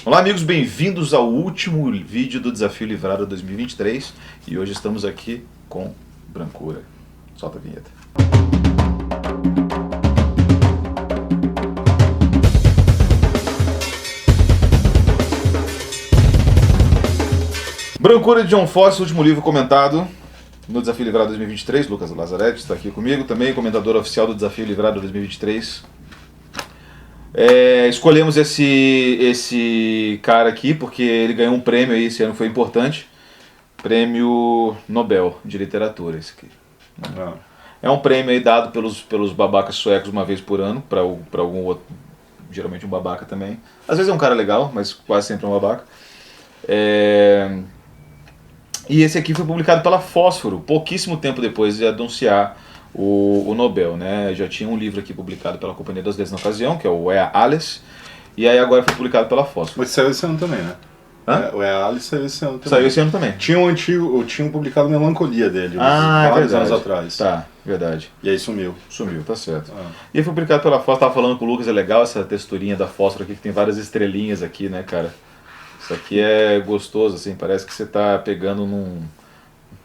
Olá amigos, bem-vindos ao último vídeo do Desafio Livrado 2023 e hoje estamos aqui com Brancura. Solta a vinheta. Brancura de John Fosse, último livro comentado no Desafio Livrado 2023. Lucas Lazzaretti está aqui comigo, também comentador oficial do Desafio Livrado 2023. Escolhemos esse cara aqui porque ele ganhou um prêmio aí, esse ano foi importante. Prêmio Nobel de Literatura, esse aqui. É um prêmio aí dado pelos babacas suecos uma vez por ano, para algum outro, geralmente um babaca também. Às vezes é um cara legal, mas quase sempre é um babaca. E esse aqui foi publicado pela Fósforo, pouquíssimo tempo depois de anunciar o Nobel, né? Já tinha um livro aqui publicado pela Companhia das Letras na ocasião, que é o Ea Alice, e aí agora foi publicado pela Fósforo. Mas saiu esse ano também, né? O Ea Alice saiu esse ano também. Saiu esse ano também. Eu tinha publicado Melancolia dele, vários anos atrás. Tá, verdade. E aí sumiu. Sumiu, tá certo. E aí foi publicado pela Fósforo, tava falando com o Lucas, é legal essa texturinha da Fósforo aqui, que tem várias estrelinhas aqui, né, cara? Isso aqui é gostoso, assim, parece que você tá pegando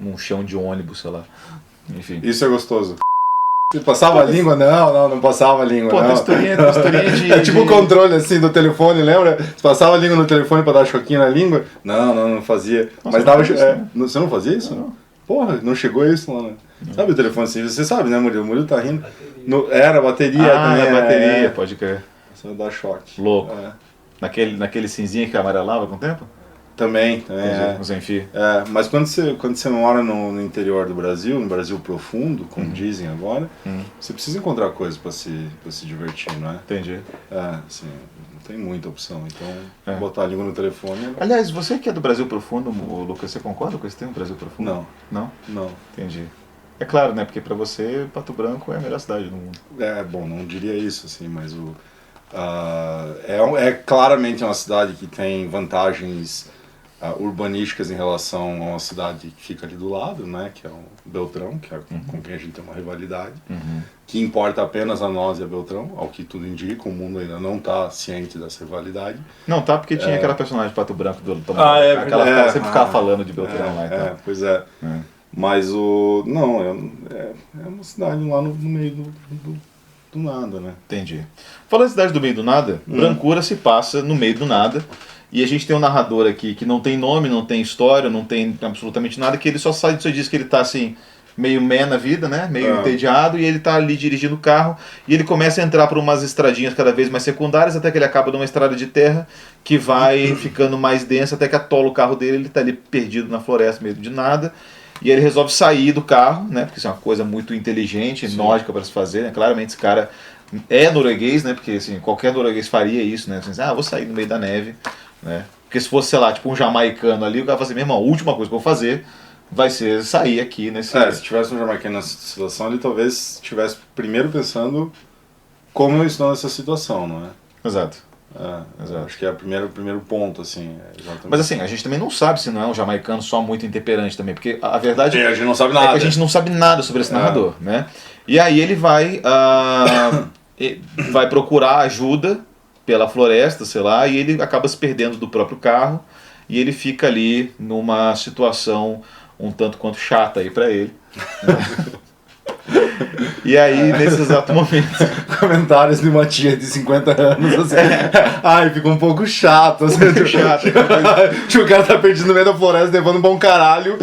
num chão de ônibus, sei lá. Enfim. Isso é gostoso. Você passava a língua? Não passava a língua. Pô, texturinha de... É tipo o controle assim do telefone, lembra? Você passava a língua no telefone pra dar choquinho na língua? Não fazia. Nossa, mas dava. Isso, né? Você não fazia isso? Não. Porra, não chegou isso lá, né? Sabe o telefone assim? Você sabe, né, Murilo? O Murilo tá rindo. Era bateria também. Bateria, pode crer. Você vai dar choque. Louco. Naquele cinzinha que amarelava com o tempo? Também. Com sem fio. Mas quando você mora no interior do Brasil, no Brasil profundo, como dizem agora, você precisa encontrar coisas para se divertir, não é? Entendi. Assim, não tem muita opção. Então, botar a língua no telefone... Aliás, você que é do Brasil profundo, Lucas, você concorda com esse termo, Brasil profundo? Não. Não? Não. Entendi. É claro, né? Porque para você, Pato Branco é a melhor cidade do mundo. Bom, não diria isso, assim, mas claramente uma cidade que tem vantagens urbanísticas em relação a uma cidade que fica ali do lado, né, que é o Beltrão, que é com quem a gente tem uma rivalidade, que importa apenas a nós e a Beltrão, ao que tudo indica, o mundo ainda não está ciente dessa rivalidade. Não, tá, porque tinha aquela personagem de Pato Branco do Tomás, aquela sempre ficava falando de Beltrão lá e tal. Pois é. Mas é uma cidade lá no meio do nada, né? Entendi. Falando de cidade do meio do nada, Brancura se passa no meio do nada. E a gente tem um narrador aqui que não tem nome, não tem história, não tem absolutamente nada, que ele só diz que ele tá assim, meio na vida, né? Meio entediado, e ele tá ali dirigindo o carro, e ele começa a entrar por umas estradinhas cada vez mais secundárias, até que ele acaba numa estrada de terra, que vai ficando mais densa, até que atola o carro dele, ele tá ali perdido na floresta, meio de nada. E ele resolve sair do carro, né? Porque isso é uma coisa muito inteligente, lógica para se fazer, né? Claramente esse cara é norueguês, né? Porque assim, qualquer norueguês faria isso, né? Assim, vou sair no meio da neve, né? Porque se fosse, sei lá, tipo um jamaicano ali, o cara fala assim, meu irmão, a última coisa que eu vou fazer vai ser sair aqui nesse... se tivesse um jamaicano nessa situação, ele talvez estivesse primeiro pensando como eu estou nessa situação, não é? Exato. Exato. Acho que é o primeiro ponto, assim. Exatamente. Mas assim, a gente também não sabe se não é um jamaicano só muito intemperante também, porque a verdade a gente não sabe nada. É que a gente não sabe nada sobre esse narrador, né? E aí ele vai procurar ajuda pela floresta, sei lá, e ele acaba se perdendo do próprio carro, e ele fica ali numa situação um tanto quanto chata aí pra ele. E aí, nesse exato momento... Comentários de uma tia de 50 anos, assim. Fica um pouco chato. Assim, chato. O cara tá perdido no meio da floresta, levando um bom caralho,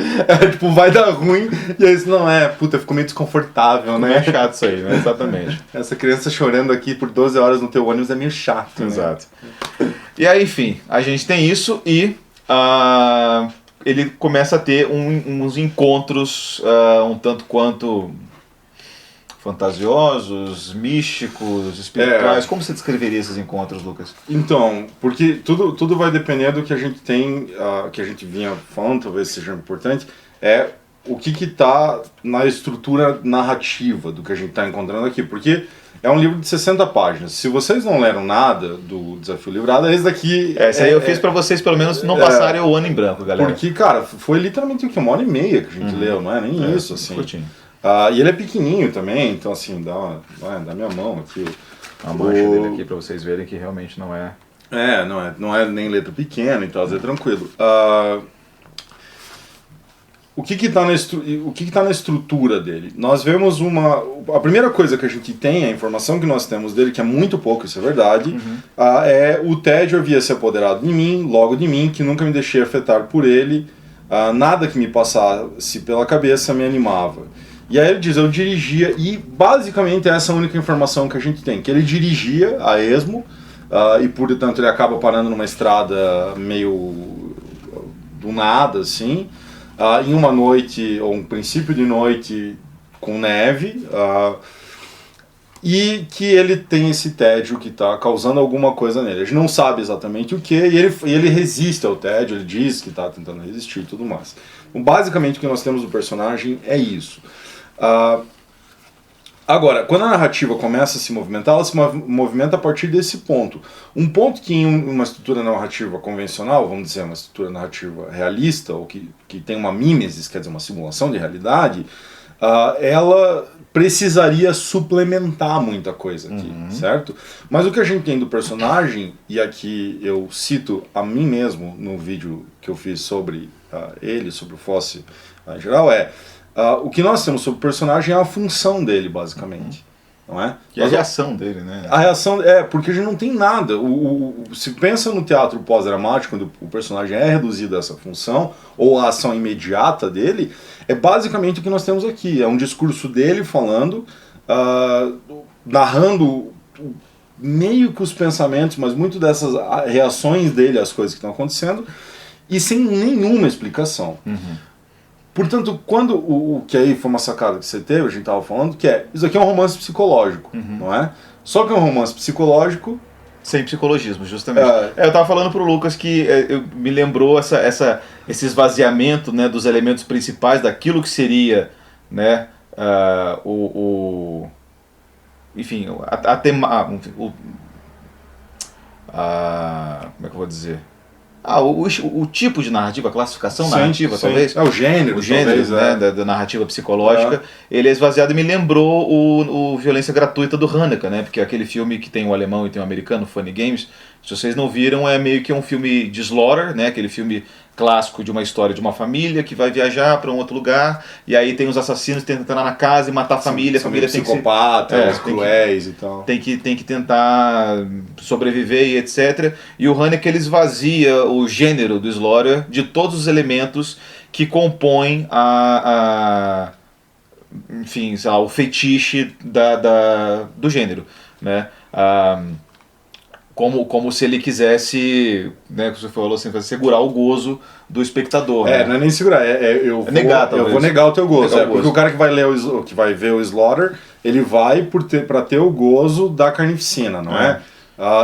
vai dar ruim, e aí isso não é, ficou meio desconfortável, né? É chato isso aí, né? Exatamente. Essa criança chorando aqui por 12 horas no teu ônibus é meio chato, Exato. Né? E aí, enfim, a gente tem isso e... ele começa a ter uns encontros um tanto quanto fantasiosos, místicos, espirituais. Como você descreveria esses encontros, Lucas? Então, porque tudo vai depender do que a gente tem, que a gente vinha falando, talvez seja importante, o que está na estrutura narrativa do que a gente está encontrando aqui, porque é um livro de 60 páginas. Se vocês não leram nada do Desafio Livrado, esse daqui... Esse aí eu fiz para vocês pelo menos não passarem o ano em branco, galera. Porque, cara, foi literalmente uma hora e meia que a gente leu, não é nem isso, assim. Curtinho. E ele é pequenininho também, então assim, dá minha mão aqui. A mancha dele aqui para vocês verem que realmente não é Não é nem letra pequena, então é tranquilo. O que está na estrutura dele? Nós vemos a primeira coisa que a gente tem, a informação que nós temos dele, que é muito pouco, isso é verdade, é o tédio havia se apoderado de mim, logo de mim, que nunca me deixei afetar por ele, nada que me passasse pela cabeça me animava. E aí ele diz, eu dirigia, e basicamente essa é a única informação que a gente tem, que ele dirigia a esmo, e portanto ele acaba parando numa estrada meio do nada, assim, em uma noite, ou um princípio de noite com neve, e que ele tem esse tédio que está causando alguma coisa nele. A gente não sabe exatamente o que, e ele resiste ao tédio, ele diz que está tentando resistir e tudo mais. Então, basicamente o que nós temos do personagem é isso. Agora, quando a narrativa começa a se movimentar, ela se movimenta a partir desse ponto. Um ponto que em uma estrutura narrativa convencional, vamos dizer, uma estrutura narrativa realista, ou que tem uma mimesis, quer dizer, uma simulação de realidade, ela precisaria suplementar muita coisa aqui, certo? Mas o que a gente tem do personagem, e aqui eu cito a mim mesmo no vídeo que eu fiz sobre ele, sobre o Fosse em geral, o que nós temos sobre o personagem é a função dele, basicamente. Não é? Que é a reação dele, né? A reação porque a gente não tem nada. Se pensa no teatro pós-dramático, quando o personagem é reduzido a essa função, ou a ação imediata dele, é basicamente o que nós temos aqui. É um discurso dele falando, narrando meio que os pensamentos, mas muito dessas reações dele às coisas que estão acontecendo, e sem nenhuma explicação. Portanto, quando o que aí foi uma sacada que você teve, a gente estava falando, que isso aqui é um romance psicológico, não é? Só que é um romance psicológico... Sem psicologismo, justamente. Eu estava falando pro Lucas que me lembrou esse esvaziamento, né, dos elementos principais daquilo que seria, né, enfim, como é que eu vou dizer? O tipo de narrativa, a classificação narrativa, talvez. O gênero, talvez, né, da narrativa psicológica, ele é esvaziado e me lembrou o Violência Gratuita do Haneke, né, porque aquele filme que tem o alemão e tem o americano, Funny Games, se vocês não viram, é meio que um filme de slaughter, né, aquele filme clássico de uma história de uma família que vai viajar para um outro lugar, e aí tem os assassinos que tentam entrar na casa e matar a família tem que psicopatas, cruéis e tal. Tem que tentar sobreviver e etc. E o Haneke, ele esvazia o gênero do slaughter de todos os elementos que compõem enfim, sei lá, o fetiche do gênero, né? Como se ele quisesse, né, que você falou assim, segurar o gozo do espectador. Né? Não é nem segurar, eu vou negar o teu gozo. Porque o cara que vai ver o slaughter, ele vai para ter o gozo da carnificina, não é?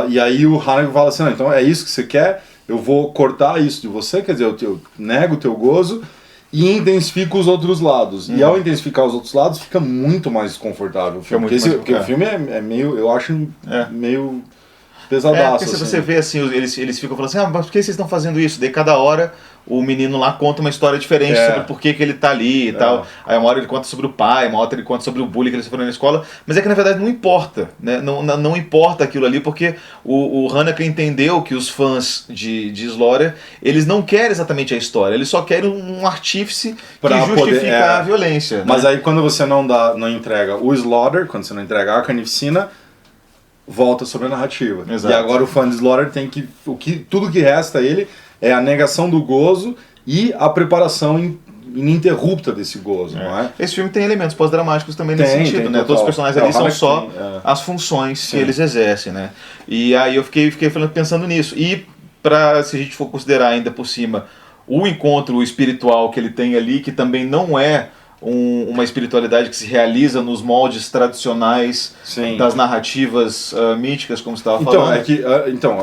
E aí o Haneke fala assim, então é isso que você quer, eu vou cortar isso de você, quer dizer, eu nego o teu gozo e intensifico os outros lados. E ao intensificar os outros lados, fica muito mais desconfortável o filme. Porque o filme é meio, eu acho, meio... pesadaço. Porque se você vê assim, eles ficam falando assim, mas por que vocês estão fazendo isso? Daí cada hora o menino lá conta uma história diferente sobre por que ele tá ali e tal. Aí uma hora ele conta sobre o pai, uma outra ele conta sobre o bullying que ele sofreu na escola, mas é que na verdade não importa, né? Não importa aquilo ali, porque o Haneke entendeu que os fãs de slaughter, eles não querem exatamente a história, eles só querem um artífice para justificar a violência. Mas né? aí quando você não entrega o slaughter, quando você não entrega a carnificina, volta sobre a narrativa. Exato. E agora o fã de slaughter tem tudo que resta a ele é a negação do gozo e a preparação ininterrupta desse gozo, não é? Esse filme tem elementos pós-dramáticos também nesse sentido, né? Todos os personagens ali são só as funções que eles exercem, né? E aí eu fiquei pensando nisso. E se a gente for considerar ainda por cima o encontro espiritual que ele tem ali, que também não é uma espiritualidade que se realiza nos moldes tradicionais das narrativas míticas, como você estava falando.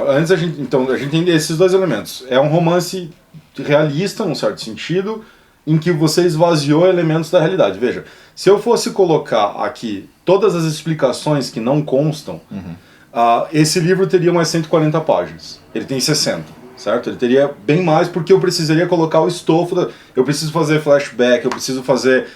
Antes a gente tem esses dois elementos. É um romance realista, num certo sentido, em que você esvaziou elementos da realidade. Veja, se eu fosse colocar aqui todas as explicações que não constam, esse livro teria umas 140 páginas. Ele tem 60. certo? Ele teria bem mais porque eu precisaria colocar o estofo, eu preciso fazer flashback, eu preciso fazer,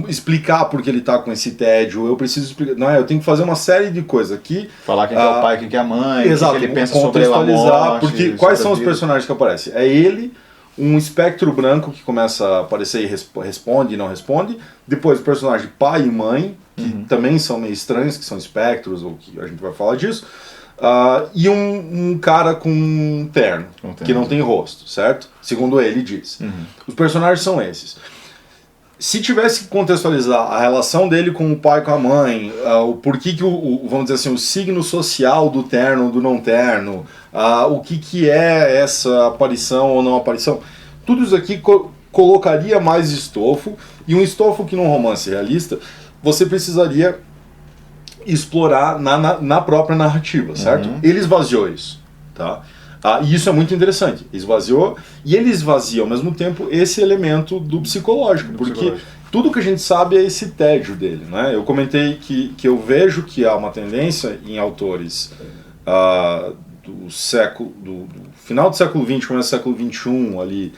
explicar porque ele tá com esse tédio, eu preciso explicar, não é? Eu tenho que fazer uma série de coisas aqui. Falar quem que é o pai, quem que é a mãe, exato, o que ele pensa sobre a morte. Porque quais são os personagens que aparecem? É ele, um espectro branco que começa a aparecer e responde e não responde, depois o personagem pai e mãe, que também são meio estranhos, que são espectros, ou que a gente vai falar disso, e um cara com um terno, que não tem rosto, certo? Segundo ele diz. Os personagens são esses. Se tivesse que contextualizar a relação dele com o pai e com a mãe, o porquê que vamos dizer assim, o signo social do terno, do não terno, o que é essa aparição ou não aparição, tudo isso aqui colocaria mais estofo, e um estofo que num romance realista você precisaria explorar na própria narrativa, certo? Ele esvaziou isso, tá? E isso é muito interessante, esvaziou, e ele esvazia ao mesmo tempo esse elemento do psicológico, porque tudo que a gente sabe é esse tédio dele, né? Eu comentei que eu vejo que há uma tendência em autores do final do século XX, começo do século XXI ali,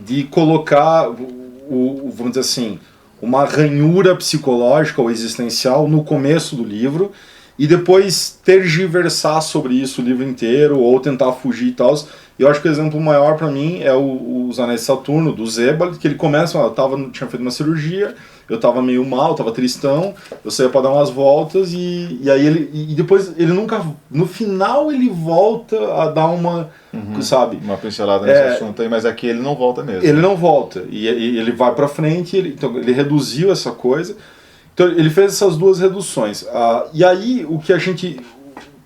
de colocar, vamos dizer assim, uma ranhura psicológica ou existencial no começo do livro, e depois tergiversar sobre isso o livro inteiro, ou tentar fugir e tal. E eu acho que o exemplo maior para mim é Os Anéis de Saturno, do Sebald, que ele começa, tinha feito uma cirurgia, eu tava meio mal, tava tristão, eu saía para dar umas voltas, e aí e depois ele nunca, no final ele volta a dar uma, sabe? Uma pincelada nesse assunto aí, mas aqui ele não volta mesmo. Ele não volta, e ele vai para frente, então ele reduziu essa coisa. Então ele fez essas duas reduções. E aí o que a gente...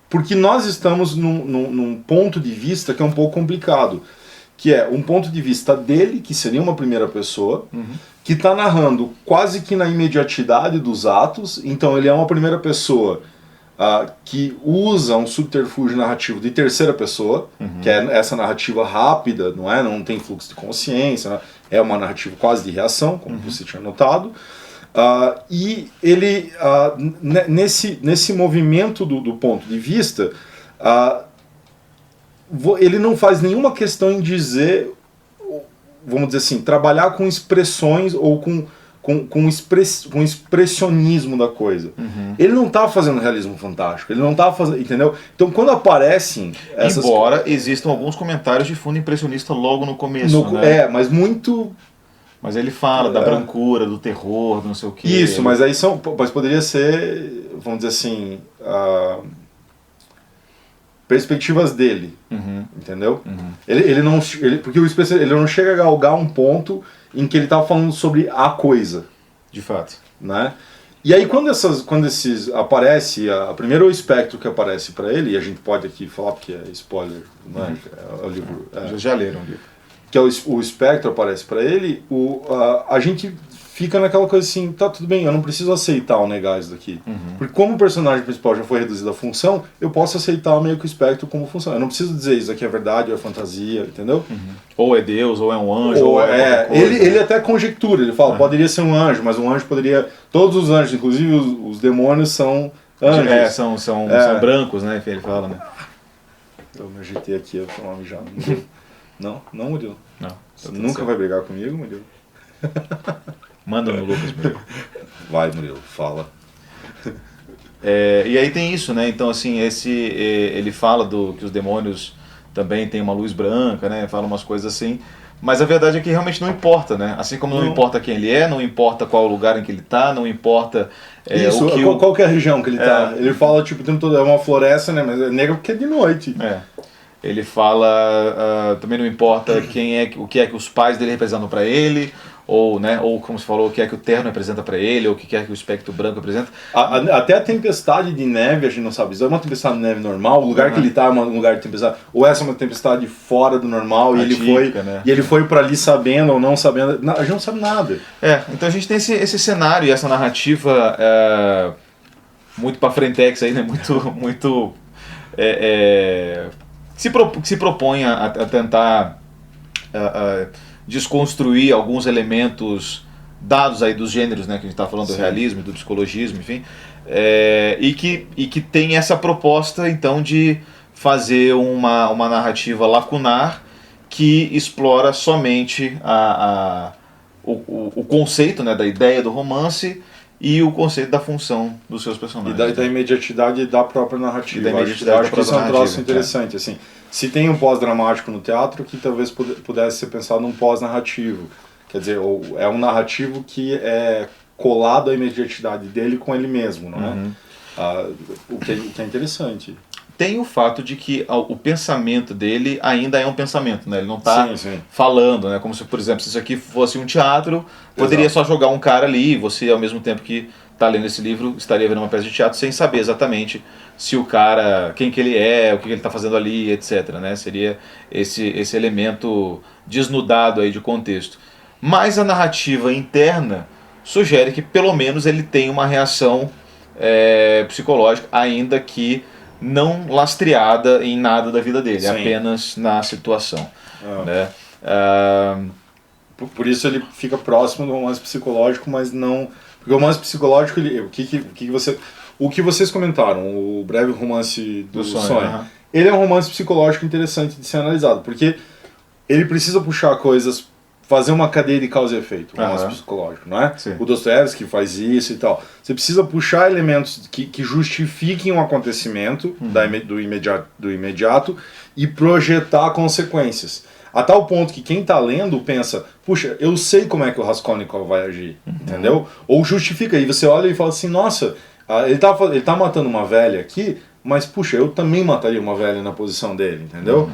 Porque nós estamos num ponto de vista que é um pouco complicado, que é um ponto de vista dele, que seria uma primeira pessoa, que está narrando quase que na imediatidade dos atos, então ele é uma primeira pessoa que usa um subterfúgio narrativo de terceira pessoa, que é essa narrativa rápida, não é? Não tem fluxo de consciência, né? É uma narrativa quase de reação, como você tinha notado. E ele, nesse movimento do ponto de vista, ele não faz nenhuma questão em dizer, vamos dizer assim, trabalhar com expressões ou com expressionismo da coisa. Ele não está fazendo realismo fantástico, ele não está fazendo, entendeu? Então quando aparecem essas... Embora existam alguns comentários de fundo impressionista logo no começo, né? Mas muito... Mas ele fala da brancura, do terror, do não sei o que. Isso, mas aí mas poderia ser, vamos dizer assim, perspectivas dele, entendeu? Porque ele não chega a galgar um ponto em que ele está falando sobre a coisa. De fato. Né? E aí quando esses aparece, primeiro o espectro que aparece para ele, e a gente pode aqui falar porque é spoiler, né? É o livro. Já leram o livro. Que é o espectro aparece para ele, a gente fica naquela coisa assim, tá tudo bem, eu não preciso aceitar ou negar isso daqui. Porque como o personagem principal já foi reduzido à função, eu posso aceitar meio que o espectro como função. Eu não preciso dizer isso aqui é verdade ou é fantasia, entendeu? Ou é Deus, ou é um anjo, ou é coisa, ele até conjectura, ele fala, poderia ser um anjo, mas um anjo poderia... Todos os anjos, inclusive os demônios, são anjos. São brancos, né? Ele fala, né? Eu me ajeitei aqui, eu falei já. Não, Murilo. Não. Você nunca vai brigar comigo, Murilo? Manda no Lucas, Murilo. Vai, Murilo, fala. E aí tem isso, né? Então, assim, ele fala que os demônios também têm uma luz branca, né? Fala umas coisas assim. Mas a verdade é que realmente não importa, né? Assim como não importa quem ele é, não importa qual lugar em que ele está, não importa... qual que é a região que ele está. Ele fala, tipo, o tempo todo, é uma floresta, né? Mas é negro porque é de noite. Ele fala, também não importa o que é que os pais dele representam para ele, ou como você falou, o que é que o terno representa para ele, ou o que é que o espectro branco representa. Até a tempestade de neve, a gente não sabe se é uma tempestade de neve normal, o lugar que ele está é um lugar de tempestade, ou essa é uma tempestade fora do normal, e ele foi para ali sabendo ou não sabendo, a gente não sabe nada. Então a gente tem esse cenário e essa narrativa muito para frentex aí, né? Muito que se propõe a tentar desconstruir alguns elementos dados aí dos gêneros, né, que a gente está falando, do realismo, do psicologismo, enfim, e que tem essa proposta, então, de fazer uma narrativa lacunar que explora somente o conceito, né, da ideia do romance e o conceito da função dos seus personagens. E da imediatidade da própria narrativa. Eu acho que isso é um troço interessante. Assim, se tem um pós-dramático no teatro, que talvez pudesse ser pensado num pós-narrativo. Quer dizer, é um narrativo que é colado à imediatidade dele com ele mesmo, não é? O que é interessante. Tem o fato de que o pensamento dele ainda é um pensamento, né? Ele não está falando, né? Como se, por exemplo, se isso aqui fosse um teatro, poderia só jogar um cara ali e você, ao mesmo tempo que está lendo esse livro, estaria vendo uma peça de teatro sem saber exatamente se o cara, quem que ele é, o que ele está fazendo ali, etc, né? Seria esse elemento desnudado aí de contexto. Mas a narrativa interna sugere que pelo menos ele tem uma reação psicológica, ainda que não lastreada em nada da vida dele, apenas na situação. Né? Por isso ele fica próximo do romance psicológico, mas não... Porque o romance psicológico, o que vocês comentaram, o breve romance do sonho, ele é um romance psicológico interessante de ser analisado, porque ele precisa puxar coisas, fazer uma cadeia de causa e efeito, o romance psicológico, não é? Sim. O Dostoiévski faz isso e tal. Você precisa puxar elementos que justifiquem um acontecimento do imediato e projetar consequências. A tal ponto que quem está lendo pensa, puxa, eu sei como é que o Raskolnikov vai agir, entendeu? Ou justifica, e você olha e fala assim, nossa, ele tá matando uma velha aqui, mas, puxa, eu também mataria uma velha na posição dele, entendeu?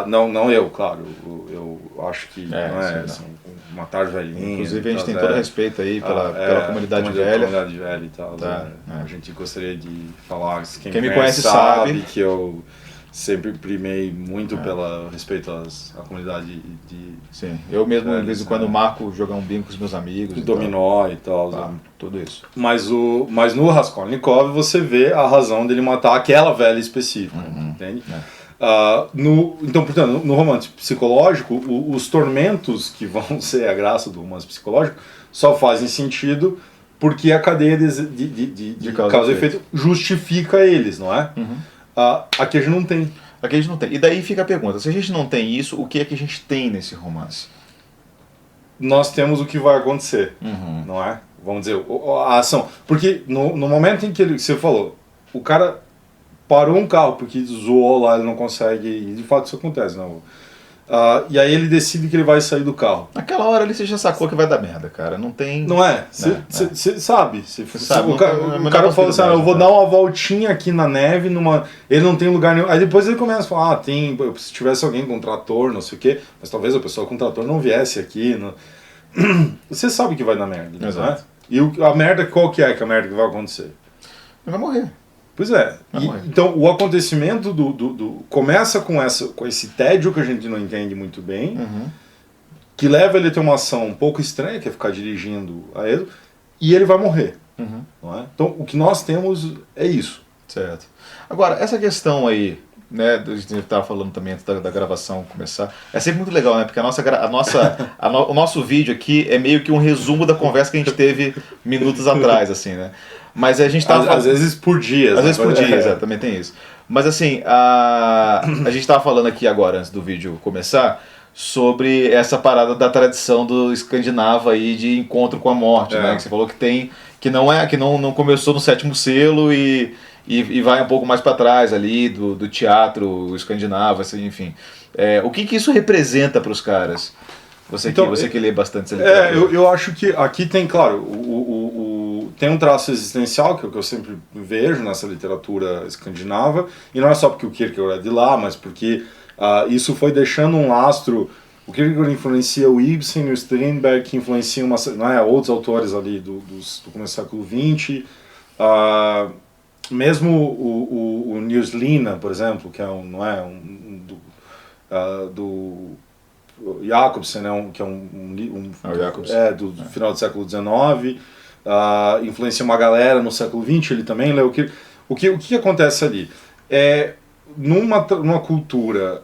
Não eu, claro. Eu acho que não é assim, matar velhinhos. Inclusive, a gente tem todo respeito aí pela comunidade velha. Comunidade velha e tal. A gente gostaria de falar, quem me conhece sabe que eu sempre primei muito pelo respeito à comunidade de... Sim, eu mesmo, de vez em quando, marco jogar um bingo com os meus amigos. Dominó e tal. Tudo isso. Mas no Raskolnikov você vê a razão dele matar aquela velha específica, entende? Então, portanto, no romance psicológico, os tormentos que vão ser a graça do romance psicológico só fazem sentido porque a cadeia de causa e efeito justifica eles, não é? Aqui a gente não tem. E daí fica a pergunta, se a gente não tem isso, o que é que a gente tem nesse romance? Nós temos o que vai acontecer, não é? Vamos dizer, a ação. Porque no momento em que você falou, o cara parou um carro porque zoou lá, ele não consegue, e de fato isso acontece, não. E aí ele decide que ele vai sair do carro. Naquela hora ali você já sacou que vai dar merda, cara. Não tem... Não é? Você sabe. O cara fala assim, eu vou dar uma voltinha aqui na neve, ele não tem lugar nenhum. Aí depois ele começa a falar, se tivesse alguém com trator, não sei o quê, mas talvez a pessoa com trator não viesse aqui. Você sabe que vai dar merda, exato. Né? E a merda, qual que é a merda que vai acontecer? Ele vai morrer. Pois é. Então o acontecimento começa com esse tédio que a gente não entende muito bem, que leva ele a ter uma ação um pouco estranha, que é ficar dirigindo a ele, e ele vai morrer. Não é? Então o que nós temos é isso. Certo. Agora, essa questão aí, né, a gente estava falando também antes da gravação começar, é sempre muito legal, né, porque o nosso vídeo aqui é meio que um resumo da conversa que a gente teve minutos atrás, assim, né. Mas a gente tava... Às vezes por dia. Às vezes por dia, também tem isso. Mas assim, a gente estava falando aqui agora, antes do vídeo começar, sobre essa parada da tradição do escandinavo aí de encontro com a morte, né? Que você falou que não começou no sétimo selo e vai um pouco mais para trás ali do teatro escandinavo, assim, enfim. O que isso representa para os caras? Você que lê bastante essa literatura. Eu acho que aqui tem, claro, tem um traço existencial, que é o que eu sempre vejo nessa literatura escandinava, e não é só porque o Kierkegaard é de lá, mas porque isso foi deixando um lastro. O Kierkegaard influencia o Ibsen e o Strindberg, que influenciam outros autores ali do começo do século XX. Mesmo o Nils Lina, por exemplo, que é do Jacobsen, né, que é do final do século XIX, influencia uma galera no século XX, ele também leu. O que acontece ali? Numa cultura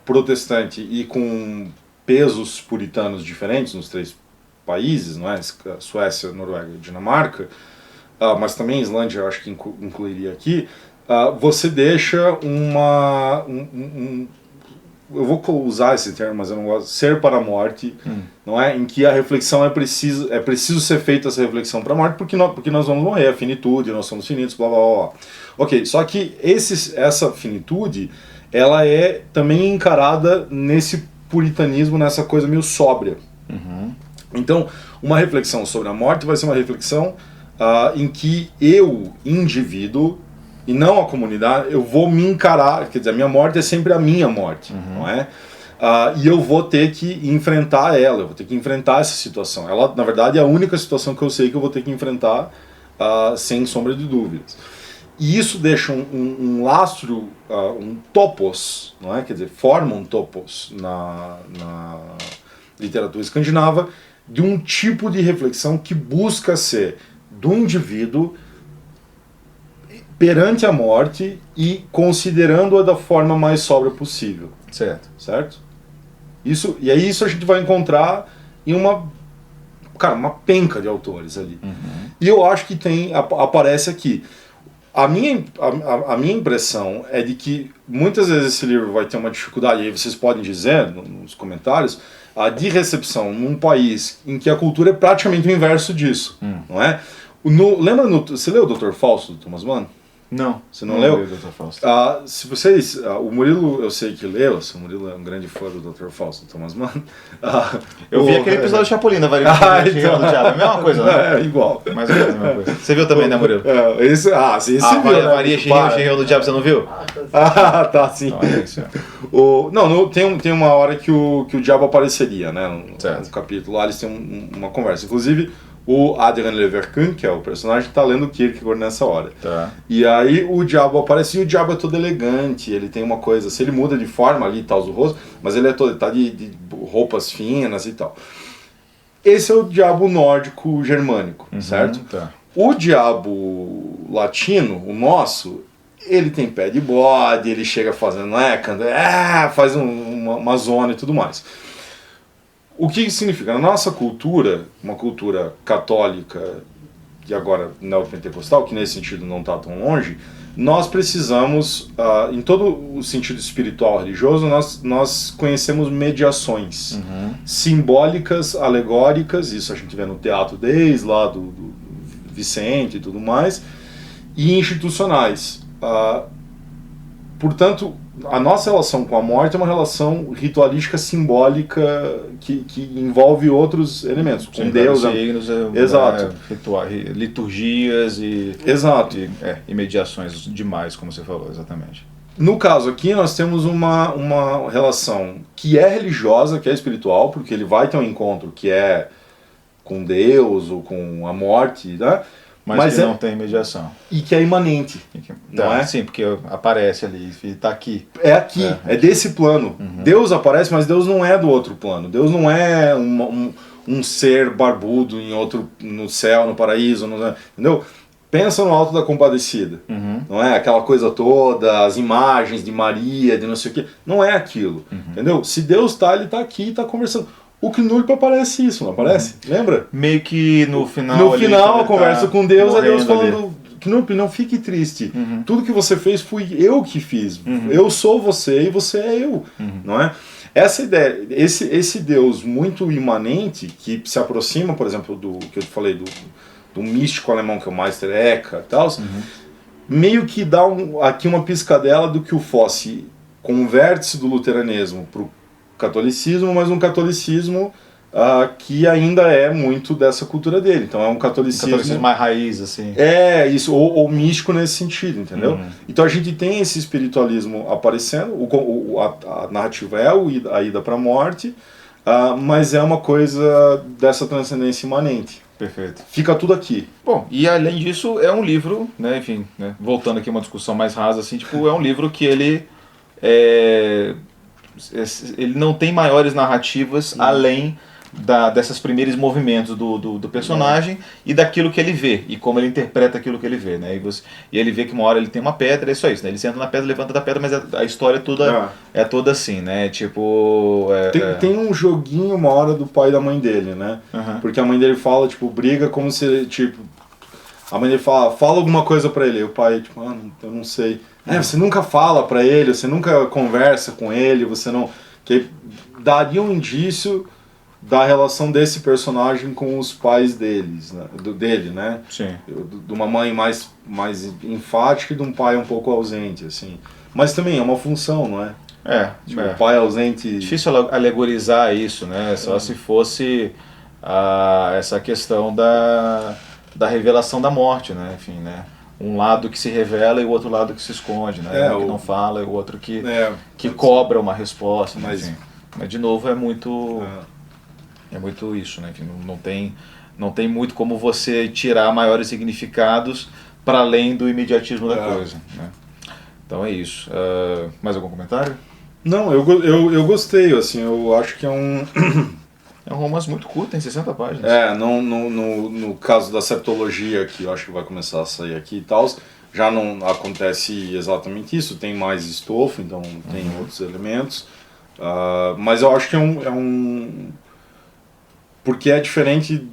protestante e com pesos puritanos diferentes nos três países, não é? Suécia, Noruega e Dinamarca, mas também a Islândia eu acho que incluiria aqui, você deixa eu vou usar esse termo, mas eu não gosto, ser para a morte, não é? Em que a reflexão é preciso ser feita essa reflexão para a morte, porque nós vamos morrer, a finitude, nós somos finitos, blá blá blá. Ok, só que essa finitude, ela é também encarada nesse puritanismo, nessa coisa meio sóbria. Então, uma reflexão sobre a morte vai ser uma reflexão em que eu, indivíduo, e não a comunidade, eu vou me encarar, quer dizer, a minha morte é sempre a minha morte, não é? E eu vou ter que enfrentar ela, eu vou ter que enfrentar essa situação. Ela, na verdade, é a única situação que eu sei que eu vou ter que enfrentar sem sombra de dúvidas. E isso deixa um lastro, um topos, não é? Quer dizer, forma um topos na literatura escandinava de um tipo de reflexão que busca ser do indivíduo perante a morte e considerando-a da forma mais sóbria possível. Certo? E aí isso a gente vai encontrar em uma penca de autores ali. E eu acho que aparece aqui. A minha impressão é de que muitas vezes esse livro vai ter uma dificuldade, e aí vocês podem dizer nos comentários, de recepção num país em que a cultura é praticamente o inverso disso, não é? Você leu o Dr. Fausto, do Thomas Mann? Não. Você não leu? Li o Dr. Fausto. Se vocês... o Murilo, eu sei que leu, o Murilo é um grande fã do Dr. Fausto, do Thomas Mann. Eu vi aquele episódio de Chapolin, da Varinha do Engenheiro do Diabo. É a mesma coisa, né? É, igual. Mais ou menos a mesma coisa. Você viu também, né, Murilo? Esse viu, né? Varinha Engenheiro do Diabo, você não viu? Tá, sim. Tem uma hora que o diabo apareceria, né? No capítulo lá, eles têm uma conversa. Inclusive, o Adrian Leverkun, que é o personagem, tá lendo Kierkegaard nessa hora. E aí o diabo aparece, e o diabo é todo elegante, ele tem uma coisa, se ele muda de forma ali e tal, o rosto, mas ele tá de roupas finas e tal. Esse é o diabo nórdico germânico, certo? O diabo latino, o nosso, ele tem pé de bode, ele chega fazendo, faz uma zona e tudo mais. O que significa? Na nossa cultura, uma cultura católica e agora neopentecostal, que nesse sentido não está tão longe, nós precisamos, em todo o sentido espiritual religioso, nós conhecemos mediações simbólicas, alegóricas, isso a gente vê no teatro desde lá do Vicente e tudo mais, e institucionais. Portanto, a nossa relação com a morte é uma relação ritualística simbólica que envolve outros elementos. Com Deus, signos, exato. Liturgias e mediações demais, como você falou, exatamente. No caso aqui, nós temos uma relação que é religiosa, que é espiritual, porque ele vai ter um encontro que é com Deus ou com a morte, né? Mas que não tem mediação. E que é imanente. Não é? Sim, porque aparece ali, está aqui. É aqui, é desse plano. Deus aparece, mas Deus não é do outro plano. Deus não é um ser barbudo no céu, no paraíso, entendeu? Pensa no Alto da Compadecida. Não é? Aquela coisa toda, as imagens de Maria, de não sei o quê. Não é aquilo. Entendeu? Se Deus está, ele está aqui e está conversando. O Knurp aparece isso, não aparece? Lembra? Meio que no final... No final, a conversa com Deus, é Deus falando... Knurp, não fique triste. Tudo que você fez fui eu que fiz. Eu sou você e você é eu. Não é? Essa ideia, esse Deus muito imanente, que se aproxima, por exemplo, do que eu falei, do místico alemão, que é o Meister Eckhart e tal, meio que dá aqui uma piscadela do que o Fosse converte-se do luteranismo para o catolicismo, mas um catolicismo que ainda é muito dessa cultura dele. Então é um catolicismo mais raiz, assim. É, isso, ou místico nesse sentido, entendeu? Então a gente tem esse espiritualismo aparecendo, a narrativa é a ida para a morte, mas é uma coisa dessa transcendência imanente. Perfeito. Fica tudo aqui. Bom, e além disso, é um livro, né, enfim, né, voltando aqui a uma discussão mais rasa, assim, tipo, é um livro que ele não tem maiores narrativas além desses primeiros movimentos do personagem e daquilo que ele vê, e como ele interpreta aquilo que ele vê, né? E ele vê que uma hora ele tem uma pedra, é só isso, né? Ele senta na pedra, levanta da pedra, mas a história toda é toda assim, né? Tipo... Tem um joguinho uma hora do pai e da mãe dele, né? Porque a mãe dele fala, tipo, briga como se, tipo... A mãe dele fala alguma coisa pra ele. E o pai, tipo, eu não sei. Você nunca fala pra ele, você nunca conversa com ele, você não... Que daria um indício da relação desse personagem com os pais deles, né? Dele, né? Sim. De uma mãe mais enfática e de um pai um pouco ausente, assim. Mas também é uma função, não é? O pai ausente... Difícil alegorizar isso, né? Só se fosse essa questão da revelação da morte, né? Enfim, né? Um lado que se revela e o outro lado que se esconde, né? Um que não fala e o outro que cobra uma resposta, mas de novo é muito isso, né? Enfim, não tem muito como você tirar maiores significados para além do imediatismo da coisa, né? Então é isso. Mais algum comentário? Não, eu gostei, assim, eu acho que é um... É um romance muito curto, tem 60 páginas. No caso da septologia, que eu acho que vai começar a sair aqui e tal, já não acontece exatamente isso, tem mais estofo, então tem outros elementos. Mas eu acho que é um... Porque é diferente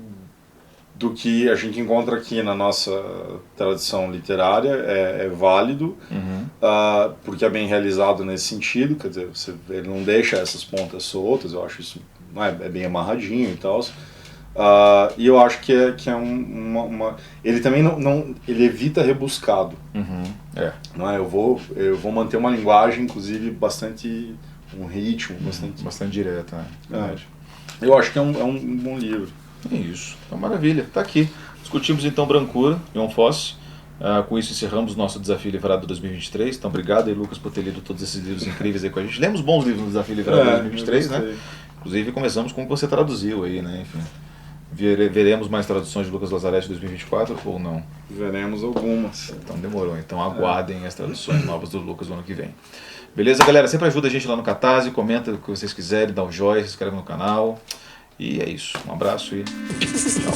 do que a gente encontra aqui na nossa tradição literária, é válido, porque é bem realizado nesse sentido, quer dizer, ele não deixa essas pontas soltas, eu acho isso é bem amarradinho e tal. E eu acho que é uma... Ele também não ele evita rebuscado. Não é? Eu vou manter uma linguagem, inclusive, bastante... um ritmo bastante direto, né? Eu acho que é um bom livro. É isso, então maravilha, tá aqui. Discutimos então Brancura, Ion Fosse. Com isso encerramos o nosso Desafio Livrado 2023. Então obrigado aí, Lucas, por ter lido todos esses livros incríveis aí com a gente. Lemos bons livros no Desafio Livrado 2023, né? Inclusive começamos com o que você traduziu aí, né? Enfim, veremos mais traduções de Lucas Lazzaretti 2024 ou não? Veremos algumas. Então demorou, então aguardem as traduções novas do Lucas no ano que vem. Beleza, galera? Sempre ajuda a gente lá no Catarse, comenta o que vocês quiserem, dá um joinha, se inscreve no canal. E é isso. Um abraço e tchau.